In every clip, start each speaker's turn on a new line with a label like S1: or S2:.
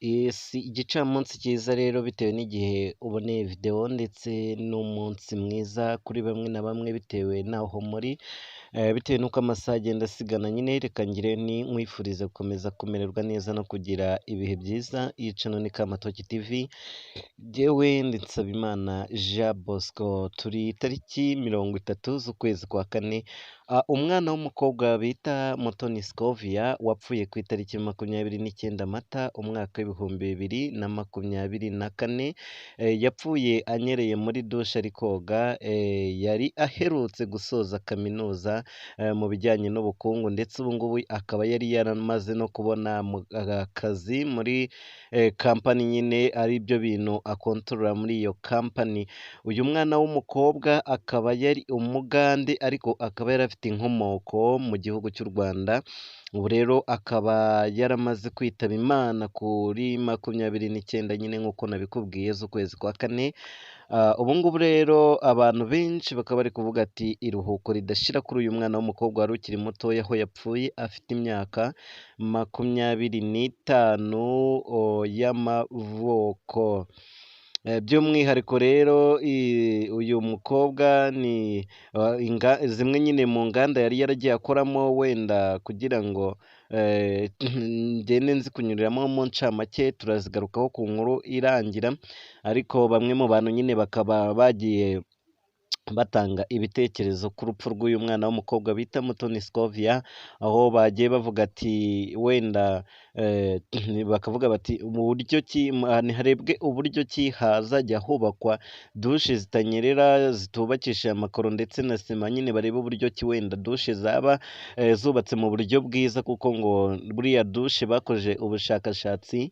S1: Si igicamunsi cyiza rero bitewe n'igihe uboneye videwo ndetse n'umunsi mwiza kuri bamwe na bamwe bitewe n'aho muri, bitewe n'uko amasaha agenda asigana nyine reka ngire ni nkwifurize gukomeza kumererwa neza no kugira ibihe byiza. Iyi cano ni Kamatoki TV, jyewe ndi Nsabimana Jean Bosco, turi tariki 30 z'ukwezi kwa kane. Umwana w'umukobwa bita Mutoni Scovia wapfuye ku itariki 29 Mata umwaka w'2024, yapfuye anyereye muri dushe ari koga. Yari aherutse gusoza kaminuza mu bijyanye n'ubukungu, ndetse ubu ngubu akaba yari yaramaze no kubona akazi muri kampani nyine, ari byo bintu akontorora muri iyo kampani. Uyu mwana w'umukobwa akaba yari umugande ariko akaba yari afite inkomoko mu gihugu cy'u Rwanda. Ubu rero akaba yaramaze kwitaba Imana kuri 29 nyine nk'uko nabikubwiye z'ukwezi kwa kane. Ubu ngubu rero abantu benshi bakaba bari kuvuga ati iruhuko ridashira kuri uyu mwana w'umukobwa wari ukiri mutoya, aho yapfuye afite imyaka 25 y'amavuko. By'umwihariko rero uyu mukobwa ni zimwe nyine mu nganda yari yaragiye akoramo, wenda kugira ngo ngende nzi kunyuriramo mu ncamake turazigarukaho ku nkuru irangira, ariko bamwe mu bantu nyine bakaba bagiye batanga ibitekerezo ku rupfu rw'uyu mwana w'umukobwa bita Mutoni Scovia, aho bagiye bavuga ati wenda bakavuga bati harebwe uburyo ki hazajya hubakwa dushe zitanyerera, zitubakishije amakaro ndetse na sima, nyine barebe uburyo ki wenda dushe zaba zubatse mu buryo bwiza, kuko ngo buriya dushe bakoze ubushakashatsi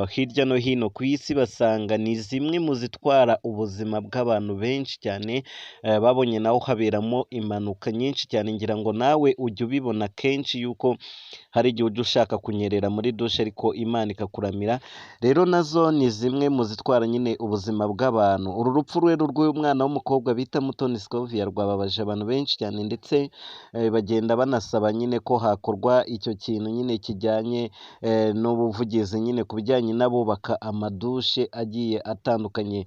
S1: hirya no hino ku isi basanga ni zimwe mu zitwara ubuzima bw'abantu benshi cyane. Babonye naho haberamo impanuka nyinshi cyane, ngira ngo nawe ujya ubibona kenshi yuko hari igihe ujya ushaka kunyerera muri dushe ariko Imana ikakuramira. Rero nazo ni zimwe mu zitwara nyine ubuzima bw'abantu. Uru rupfu rero rw'uyu mwana w'umukobwa bita Mutoni Scovia rwababaje abantu benshi cyane, ndetse bagenda banasaba nyine ko hakorwa icyo kintu nyine kijyanye n'ubuvugizi nyine ku bijyanye n'abubaka amadushe agiye atandukanye.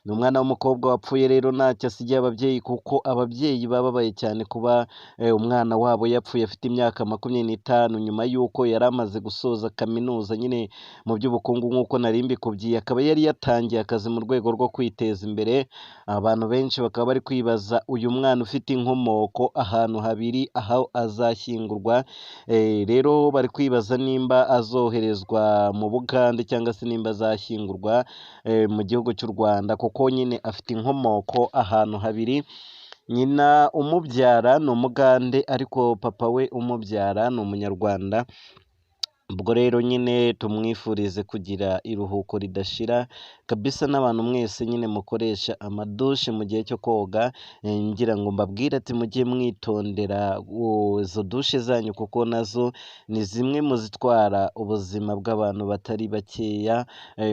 S1: Ni umwana w'umukobwa wapfuye rero ntacyo asigiye ababyeyi, kuko ababyeyi bababaye cyane kuba umwana wabo yapfuye afite imyaka 25 nyuma y'uko yari amaze gusoza kaminuza nyine mu by'ubukungu nk'uko nari mbikubwiye. Akaba yari yatangiye akazi mu rwego rwo kwiteza imbere. Abantu benshi bakaba bari kwibaza uyu mwana ufite inkomoko ahantu habiri aho azashyingurwa. Rero bari kwibaza nimba azoherezwa mu Bugande cyangwa se nimba azashyingurwa mu gihugu cy'u Rwanda, kuko nyine afite inkomoko ahantu habiri. Nyina umubyara ni Umugande ariko papa we umubyara ni Umunyarwanda. Ubwo rero nyine tumwifurize kugira iruhuko ridashira kabisa. N'abantu mwese nyine mukoresha amadushe mu gihe cyo koga, ngira ngo mbabwire ati mujye mwitondera izo dushe zanyu, kuko nazo ni zimwe mu zitwara ubuzima bw'abantu batari bakeya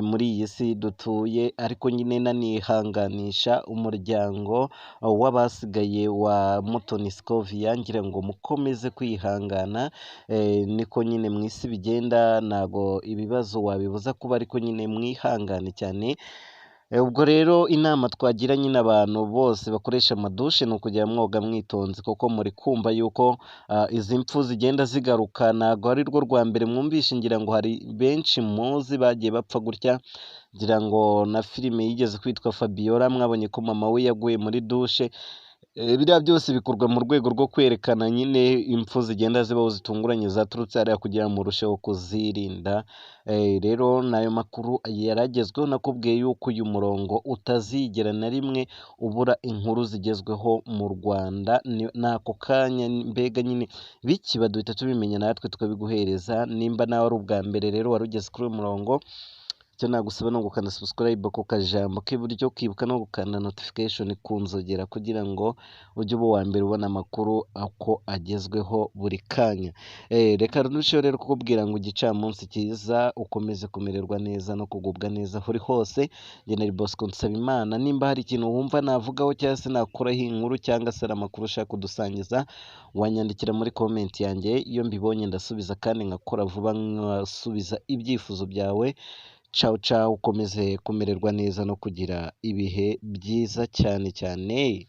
S1: muri iyi si dutuye. Ariko nyine nanihanganisha umuryango w'abasigaye wa Mutoni Scovia, ngira ngo mukomeze kwihangana, niko nyine mu isi bigenda, ntago ibibazo wabibuza kuba, ariko nyine mwihangane cyane. Ubwo rero inama twagira nyine abantu bose bakoresha amadushe ni ukujya mwoga mwitonze, kuko muri kumva yuko izi mpfu zigenda zigaruka. Ntago ari rwo rwa mbere mwumvishe, ngira ngo hari benshi muzi bagiye bapfa gutya. Ngira ngo na filime yigeze kwitwa Fabiola, mwabonye ko mama we yaguye muri dushe. Biriya byose bikorwa mu rwego rwo kwerekana nyine impfu zigenda zibaho zitunguranye zaturutse hariya, kugira ngo murusheho kuzirinda. Rero n'ayo makuru yaragezweho, nakubwiye yuko uyu murongo utazigera na rimwe ubura inkuru zigezweho mu Rwanda. N'ako kanya mbega nyine bikiba duhita tubimenya natwe tukabiguhereza. Nimba nawe ari ubwa mbere rero wari ugeze kuri uyu murongo, icyo nagusaba ni ugukanda subscribe ku kajambo k'iburyo, ukibuka no gukanda notification ku nzogera kugira ngo ujye uba uwa mbere ubona amakuru uko agezweho buri kanya. Reka ndusheho rero kukubwira ngo igicamunsi cyiza, ukomeze kumererwa neza no kugubwa neza aho uri hose. Njye nari Bosco Nsabimana, nimba hari ikintu wumva navugaho cyangwa se nakuraho inkuru cyangwa se ari amakuru ushaka kudusangiza, wanyandikira muri comment yanjye, iyo mbibonye ndasubiza kandi nkakora vuba nkasubiza ibyifuzo byawe. Ciao ciao, ukomeze kumererwa neza no kugira ibihe byiza cyane cyane.